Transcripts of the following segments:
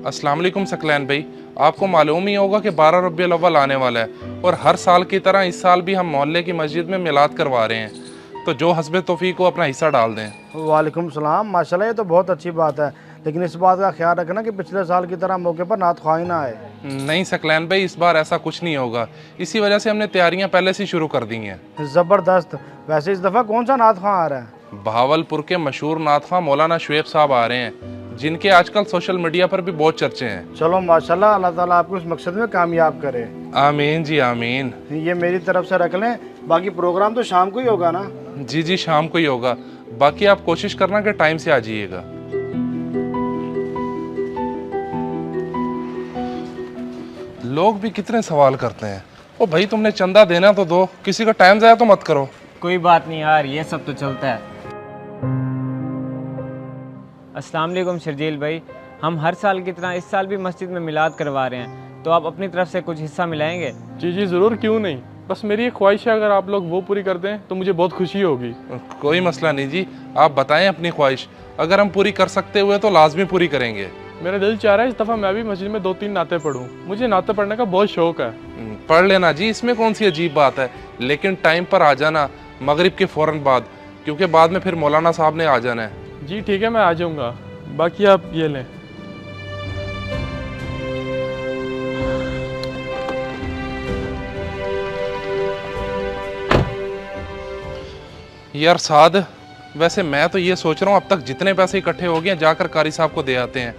अस्सलाम वालेकुम सकलैन भाई, आपको मालूम ही होगा कि 12 रबीउल अव्वल आने वाला है और हर साल की तरह इस साल भी हम मोहल्ले की मस्जिद में मिलाद करवा रहे हैं, तो जो हस्बे तौफीक को अपना हिस्सा डाल दें। वालेकुम सलाम। माशाल्लाह, ये तो बहुत अच्छी बात है, लेकिन इस बात का ख्याल रखना कि पिछले साल की तरह मौके पर नात ख्वाही ना आए। नहीं सकलैन भाई, इस बार ऐसा कुछ नहीं होगा, इसी वजह से हमने तैयारियां पहले से शुरू कर दी हैं। ज़बरदस्त। वैसे इस दफ़ा कौन सा नात ख्वाह आ रहा है? बहावलपुर के मशहूर नात ख्वाह मौलाना शुएब साहब आ रहे हैं, जिनके आजकल सोशल मीडिया पर भी बहुत चर्चे हैं। चलो माशाल्लाह, अल्लाह ताला आपको इस मकसद में कामयाब करे। आमीन जी आमीन। ये मेरी तरफ से रख लें, बाकी प्रोग्राम तो शाम को ही होगा ना? जी जी, शाम को ही होगा, बाकी आप कोशिश करना कि टाइम से आ जाइएगा। लोग भी कितने सवाल करते हैं। ओ भाई, तुमने चंदा देना तो दो, किसी का टाइम जाया तो मत करो। कोई बात नहीं यार, ये सब तो चलता है। अस्सलाम वालेकुम शर्जील भाई, हम हर साल की तरह इस साल भी मस्जिद में मिलाद करवा रहे हैं, तो आप अपनी तरफ से कुछ हिस्सा मिलाएंगे? जी जी ज़रूर, क्यों नहीं। बस मेरी एक ख्वाहिश है, अगर आप लोग वो पूरी कर दें तो मुझे बहुत खुशी होगी। कोई मसला नहीं जी, आप बताएं अपनी ख्वाहिश, अगर हम पूरी कर सकते हुए तो लाजमी पूरी करेंगे। मेरा दिल चाह रहा है इस दफ़ा मैं भी मस्जिद में 2-3 नाते पढ़ूं। मुझे नाते पढ़ने का बहुत शौक है। पढ़ लेना जी, इसमें कौन सी अजीब बात है, लेकिन टाइम पर आ जाना, मगरिब के फ़ौरन बाद, क्योंकि बाद में फिर मौलाना साहब ने आ जाना है। जी ठीक है, मैं आ जाऊँगा। बाकी आप ये लें। यार साद, वैसे मैं तो ये सोच रहा हूँ अब तक जितने पैसे इकट्ठे हो गए हैं जाकर कारी साहब को दे आते हैं,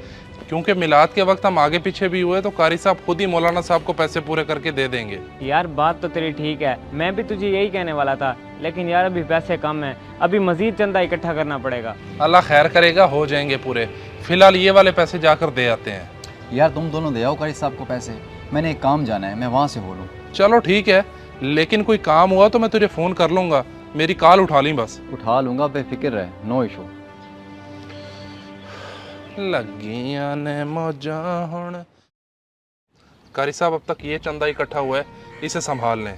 क्योंकि मिलाद के वक्त हम आगे पीछे भी हुए तो कारी साहब खुद ही मौलाना साहब को पैसे पूरे करके दे देंगे। यार बात तो तेरी ठीक है, मैं भी तुझे यही कहने वाला था, लेकिन यार अभी पैसे कम हैं, अभी मजीद चंदा इकट्ठा करना पड़ेगा। अल्लाह खैर करेगा, हो जाएंगे पूरे। फिलहाल ये वाले पैसे जाकर दे आते हैं। यार तुम दोनों दे आओ कारी साहब को पैसे, मैंने एक काम जाना है, मैं वहाँ से बोलूँ। चलो ठीक है, लेकिन कोई काम हुआ तो मैं तुझे फ़ोन कर लूँगा, मेरी कॉल उठा ली बस। उठा लूँगा, बेफिक्र रहे, नो इशू। लगियां ने मौजां हुण। कारी साहब, अब तक ये चंदा इकट्ठा हुआ है, इसे संभाल लें।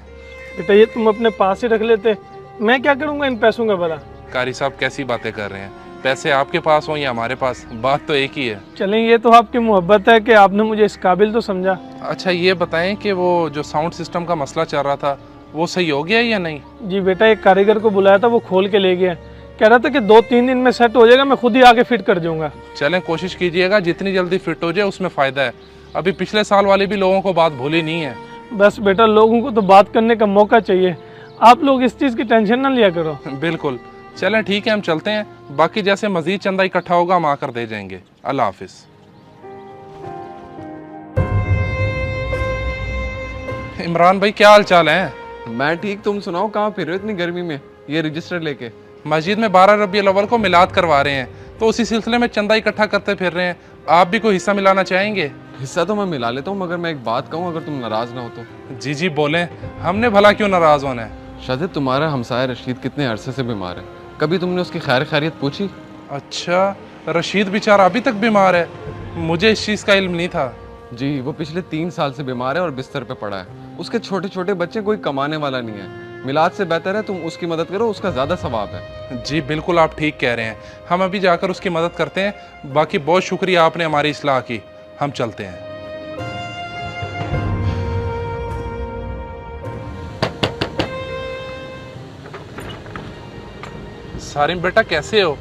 बेटा ये तुम अपने पास ही रख लेते, मैं क्या करूँगा इन पैसों का भला। कारी साहब कैसी बातें कर रहे हैं, पैसे आपके पास हो या हमारे पास, बात तो एक ही है। चलें, ये तो आपकी मोहब्बत है कि आपने मुझे इस काबिल तो समझा। अच्छा ये बताएं कि वो जो साउंड सिस्टम का मसला चल रहा था वो सही हो गया या नहीं? जी बेटा, एक कारीगर को बुलाया था, वो खोल के ले गया, कह रहा था कि 2-3 दिन में सेट हो जाएगा, मैं खुद ही आके फिट कर दूंगा। चलें, कोशिश कीजिएगा जितनी जल्दी फिट हो जाए, उसमें फ़ायदा है। अभी पिछले साल वाले भी लोगों को बात भूली नहीं है। बस बेटा, लोगों को तो बात करने का मौका चाहिए, आप लोग इस चीज़ की टेंशन ना लिया करो। बिल्कुल। चलें ठीक है, हम चलते हैं, बाकी जैसे मजीद चंदा इकट्ठा होगा हम आकर दे जाएंगे। अल्लाह हाफिज़। इमरान भाई, क्या हाल चाल है? मैं ठीक, तुम सुनाओ, कहाँ फिर रहे हो इतनी गर्मी में ये रजिस्टर लेके? मस्जिद में 12 रबीउल अव्वल को मिलाद करवा रहे हैं, तो उसी सिलसिले में चंदा इकट्ठा करते फिर रहे हैं। आप भी कोई हिस्सा मिलाना चाहेंगे? हिस्सा तो मैं मिला लेता हूँ, मगर मैं एक बात कहूँ, अगर तुम नाराज ना हो तो। जी जी बोलें, हमने भला क्यों नाराज होना है। शायद तुम्हारा हमसाया रशीद कितने अरसे से बीमार है, कभी तुमने उसकी खैर खैरियत पूछी? अच्छा, रशीद बेचारा अभी तक बीमार है, मुझे इस चीज़ का इल्म नहीं था। जी, वो पिछले 3 साल से बीमार है और बिस्तर पे पड़ा है। उसके छोटे छोटे बच्चे, कोई कमाने वाला नहीं है। मिलाद से बेहतर है तुम उसकी मदद करो, उसका ज़्यादा सवाब है। जी बिल्कुल, आप ठीक कह रहे हैं, हम अभी जाकर उसकी मदद करते हैं। बाकी बहुत शुक्रिया, आपने हमारी इस्लाह की। हम चलते हैं। सारिम बेटा, कैसे हो?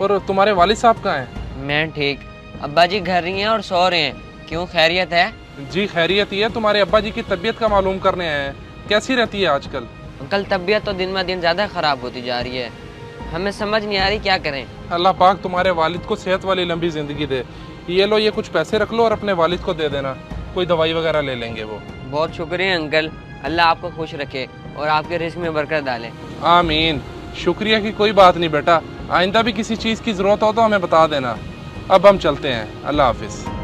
और तुम्हारे वालिद साहब कहाँ हैं? मैं ठीक, अब्बा जी घर ही हैं और सो रहे हैं। क्यों, खैरियत है? जी खैरियत ही है, तुम्हारे अब्बा जी की तबीयत का मालूम करने आए हैं, कैसी रहती है आजकल? अंकल, तबीयत तो दिन ब दिन ज़्यादा ख़राब होती जा रही है, हमें समझ नहीं आ रही क्या करें। अल्लाह पाक तुम्हारे वालिद को सेहत वाली लंबी ज़िंदगी दे। ये लो, ये कुछ पैसे रख लो और अपने वालिद को दे देना, कोई दवाई वगैरह ले लेंगे वो। बहुत शुक्रिया अंकल, अल्लाह आपको खुश रखे और आपके रिस्क में बरकत डाले। आमीन। शुक्रिया की कोई बात नहीं बेटा, आइंदा भी किसी चीज़ की ज़रूरत हो तो हमें बता देना। अब हम चलते हैं, अल्लाह हाफिज़।